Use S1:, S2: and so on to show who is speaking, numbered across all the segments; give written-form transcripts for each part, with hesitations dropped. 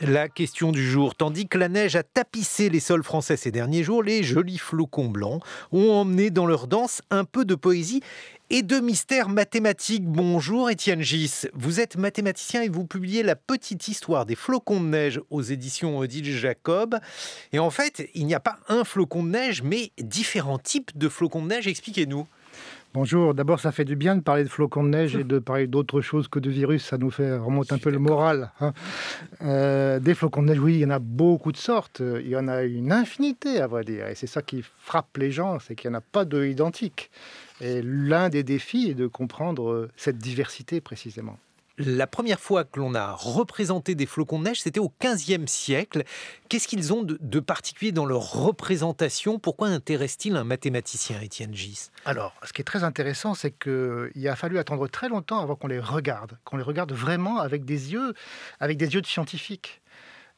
S1: La question du jour. Tandis que la neige a tapissé les sols français ces derniers jours, les jolis flocons blancs ont emmené dans leur danse un peu de poésie et de mystère mathématique. Bonjour Étienne Gis, vous êtes mathématicien et vous publiez La petite histoire des flocons de neige aux éditions Odile Jacob. Et en fait, il n'y a pas un flocon de neige, mais différents types de flocons de neige. Expliquez-nous.
S2: Bonjour, d'abord ça fait du bien de parler de flocons de neige et de parler d'autre chose que de virus, ça nous remonte un peu le moral. Des flocons de neige, oui, il y en a beaucoup de sortes, il y en a une infinité à vrai dire, et c'est ça qui frappe les gens, c'est qu'il n'y en a pas deux identiques. Et l'un des défis est de comprendre cette diversité précisément.
S1: La première fois que l'on a représenté des flocons de neige, c'était au XVe siècle. Qu'est-ce qu'ils ont de particulier dans leur représentation? Pourquoi intéresse-t-il un mathématicien, Étienne Gis?
S2: Alors, ce qui est très intéressant, c'est qu'il a fallu attendre très longtemps avant qu'on les regarde vraiment avec des yeux de scientifiques.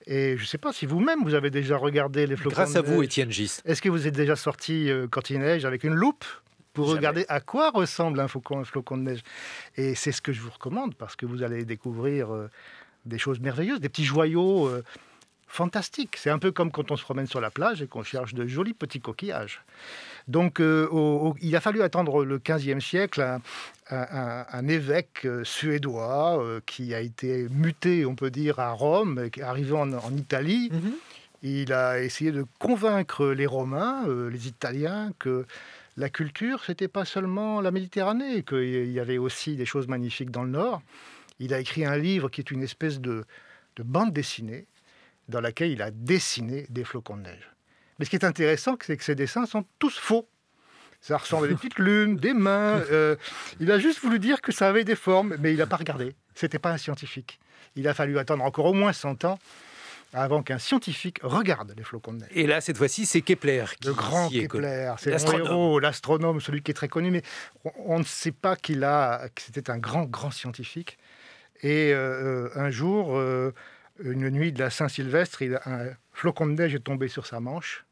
S2: Et je ne sais pas si vous-même, vous avez déjà regardé les flocons de neige.
S1: Grâce à vous, Étienne Gis.
S2: Est-ce que vous êtes déjà sorti quand il neige avec une loupe pour regarder à quoi ressemble un flocon de neige? Et c'est ce que je vous recommande, parce que vous allez découvrir des choses merveilleuses, des petits joyaux fantastiques. C'est un peu comme quand on se promène sur la plage et qu'on cherche de jolis petits coquillages. Donc il a fallu attendre le XVe siècle un évêque suédois qui a été muté, on peut dire, à Rome, arrivé en Italie. Il a essayé de convaincre les Romains, les Italiens, que la culture, c'était pas seulement la Méditerranée, qu'il y avait aussi des choses magnifiques dans le Nord. Il a écrit un livre qui est une espèce de bande dessinée dans laquelle il a dessiné des flocons de neige. Mais ce qui est intéressant, c'est que ces dessins sont tous faux. Ça ressemble à des petites lunes, des mains. Il a juste voulu dire que ça avait des formes, mais il n'a pas regardé. C'était pas un scientifique. Il a fallu attendre encore au moins 100 ans avant qu'un scientifique regarde les flocons de neige.
S1: Et là, cette fois-ci, c'est Kepler qui
S2: le grand Kepler, c'est mon héros, l'astronome, celui qui est très connu, mais on ne sait pas que c'était un grand scientifique. Et un jour, une nuit de la Saint-Sylvestre, un flocon de neige est tombé sur sa manche.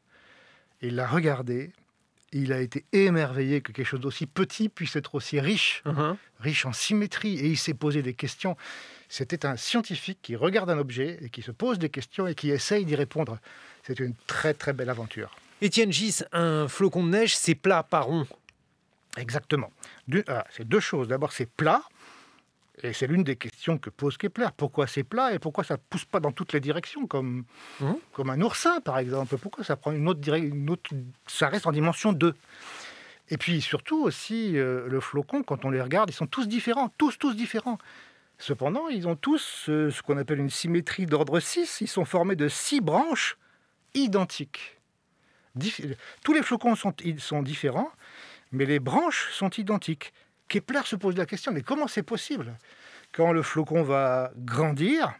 S2: Il l'a regardé. Il a été émerveillé que quelque chose d'aussi petit puisse être aussi riche, riche en symétrie. Et il s'est posé des questions. C'était un scientifique qui regarde un objet et qui se pose des questions et qui essaye d'y répondre. C'est une très très belle aventure.
S1: Étienne Gis, un flocon de neige, c'est plat, pas rond.
S2: Exactement. C'est deux choses. D'abord, c'est plat. Et c'est l'une des questions que pose Kepler. Pourquoi c'est plat et pourquoi ça ne pousse pas dans toutes les directions, comme un oursin, par exemple? Pourquoi ça prend une autre ça reste en dimension 2? Et puis surtout aussi, le flocon, quand on les regarde, ils sont tous différents, tous différents. Cependant, ils ont tous ce qu'on appelle une symétrie d'ordre 6. Ils sont formés de 6 branches identiques. Tous les flocons sont différents, mais les branches sont identiques. Kepler se pose la question, mais comment c'est possible? Quand le flocon va grandir,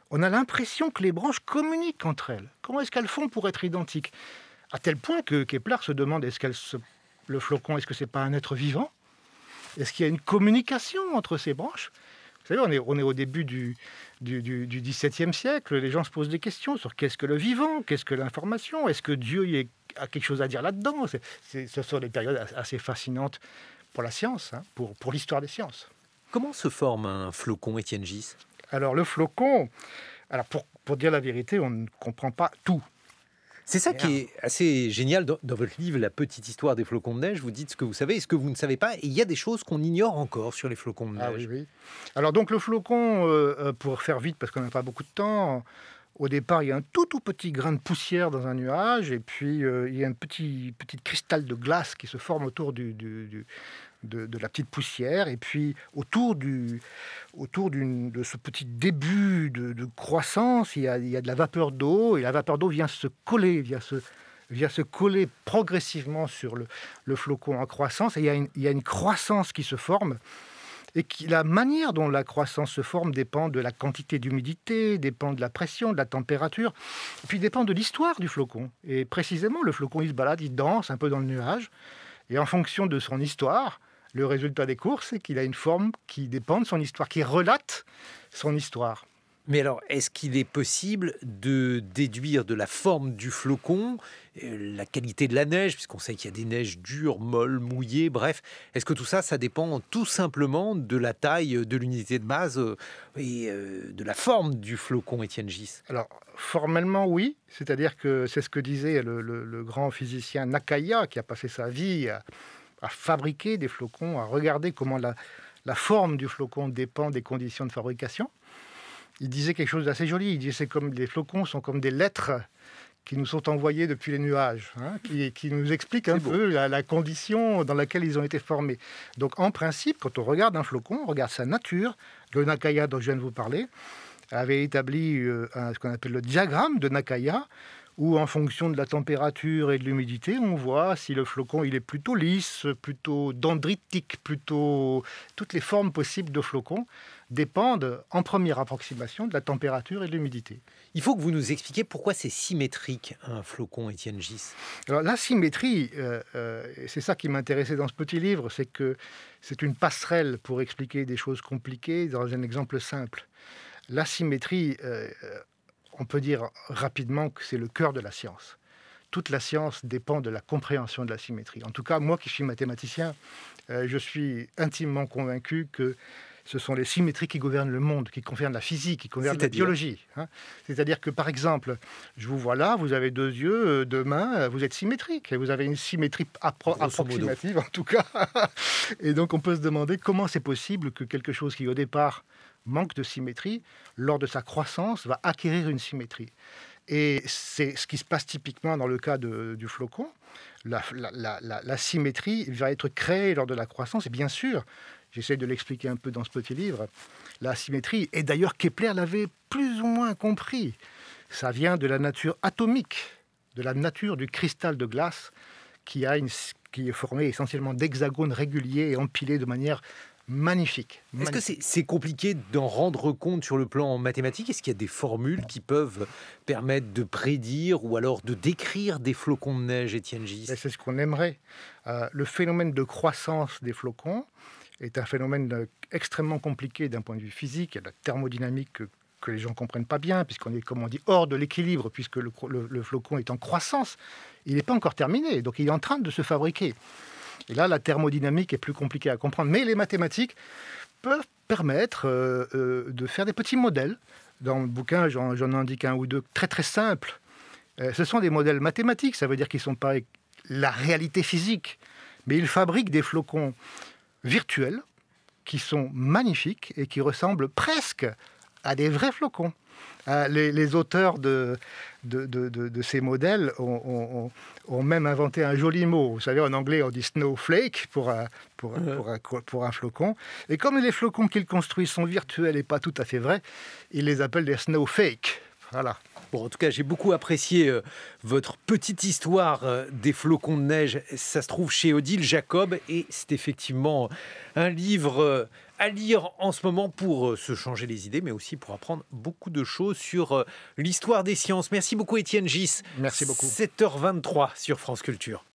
S2: on a l'impression que les branches communiquent entre elles. Comment est-ce qu'elles font pour être identiques? À tel point que Kepler se demande, le flocon, est-ce que c'est pas un être vivant? Est-ce qu'il y a une communication entre ces branches? Vous savez, on est au début du XVIIe siècle, les gens se posent des questions sur qu'est-ce que le vivant, qu'est-ce que l'information, est-ce que Dieu a quelque chose à dire là-dedans? Ce sont des périodes assez fascinantes pour la science, pour l'histoire des sciences.
S1: Comment se forme un flocon, Étienne Gis?
S2: Alors le flocon, pour dire la vérité, on ne comprend pas tout.
S1: C'est ça qui est assez génial dans votre livre, La petite histoire des flocons de neige. Vous dites ce que vous savez et ce que vous ne savez pas. Et il y a des choses qu'on ignore encore sur les flocons de neige.
S2: Oui. Alors donc le flocon, pour faire vite, parce qu'on n'a pas beaucoup de temps, au départ, il y a un tout petit grain de poussière dans un nuage, et puis il y a un petit cristal de glace qui se forme autour de la petite poussière, et puis autour de ce petit début de croissance, il y a de la vapeur d'eau, et la vapeur d'eau vient se coller progressivement sur le flocon en croissance, et il y a une croissance qui se forme. Et la manière dont la croissance se forme dépend de la quantité d'humidité, dépend de la pression, de la température, et puis dépend de l'histoire du flocon. Et précisément, le flocon, il se balade, il danse un peu dans le nuage, et en fonction de son histoire, le résultat des cours, c'est qu'il a une forme qui dépend de son histoire, qui relate son histoire.
S1: Mais alors, est-ce qu'il est possible de déduire de la forme du flocon, la qualité de la neige, puisqu'on sait qu'il y a des neiges dures, molles, mouillées, bref. Est-ce que tout ça, ça dépend tout simplement de la taille de l'unité de base et de la forme du flocon, Étienne Gis?
S2: Alors, formellement, oui. C'est-à-dire que c'est ce que disait le grand physicien Nakaya, qui a passé sa vie à fabriquer des flocons, à regarder comment la forme du flocon dépend des conditions de fabrication. Il disait quelque chose d'assez joli. Il disait que les flocons sont comme des lettres qui nous sont envoyées depuis les nuages, qui nous expliquent un peu la condition dans laquelle ils ont été formés. Donc, en principe, quand on regarde un flocon, on regarde sa nature. Le Nakaya dont je viens de vous parler avait établi ce qu'on appelle le diagramme de Nakaya, où en fonction de la température et de l'humidité, on voit si le flocon il est plutôt lisse, plutôt dendritique, plutôt... Toutes les formes possibles de flocons dépendent en première approximation de la température et de l'humidité.
S1: Il faut que vous nous expliquiez pourquoi c'est symétrique un flocon, Étienne Gis.
S2: Alors la symétrie, c'est ça qui m'intéressait dans ce petit livre, c'est que c'est une passerelle pour expliquer des choses compliquées dans un exemple simple. La symétrie... on peut dire rapidement que c'est le cœur de la science. Toute la science dépend de la compréhension de la symétrie. En tout cas, moi qui suis mathématicien, je suis intimement convaincu que ce sont les symétries qui gouvernent le monde, qui gouvernent la physique, qui gouvernent la biologie. C'est-à-dire que, par exemple, je vous vois là, vous avez deux yeux, deux mains, vous êtes symétrique. Vous avez une symétrie approximative, en tout cas. Et donc, on peut se demander comment c'est possible que quelque chose qui, au départ, manque de symétrie, lors de sa croissance, va acquérir une symétrie. Et c'est ce qui se passe typiquement dans le cas du flocon. La symétrie va être créée lors de la croissance. Et bien sûr, j'essaie de l'expliquer un peu dans ce petit livre, la symétrie, et d'ailleurs Kepler l'avait plus ou moins compris, ça vient de la nature atomique, de la nature du cristal de glace qui est formé essentiellement d'hexagones réguliers et empilés de manière magnifique.
S1: Est-ce que c'est compliqué d'en rendre compte sur le plan mathématique? Est-ce qu'il y a des formules qui peuvent permettre de prédire ou alors de décrire des flocons de neige, Étienne Gis?
S2: C'est ce qu'on aimerait. Le phénomène de croissance des flocons est un phénomène extrêmement compliqué d'un point de vue physique. Il y a de la thermodynamique que les gens ne comprennent pas bien, puisqu'on est, comme on dit, hors de l'équilibre, puisque le flocon est en croissance. Il n'est pas encore terminé, donc il est en train de se fabriquer. Et là, la thermodynamique est plus compliquée à comprendre. Mais les mathématiques peuvent permettre de faire des petits modèles. Dans le bouquin, j'en indique un ou deux très très simples. Ce sont des modèles mathématiques, ça veut dire qu'ils ne sont pas la réalité physique, mais ils fabriquent des flocons virtuels qui sont magnifiques et qui ressemblent presque à des vrais flocons. Les auteurs de ces modèles ont même inventé un joli mot. Vous savez, en anglais, on dit snowflake pour un flocon. Et comme les flocons qu'ils construisent sont virtuels et pas tout à fait vrais, ils les appellent des snowfakes. Voilà.
S1: Bon, en tout cas, j'ai beaucoup apprécié votre petite histoire des flocons de neige. Ça se trouve chez Odile Jacob et c'est effectivement un livre à lire en ce moment pour se changer les idées, mais aussi pour apprendre beaucoup de choses sur l'histoire des sciences. Merci beaucoup, Étienne Gis.
S2: Merci beaucoup.
S1: 7h23 sur France Culture.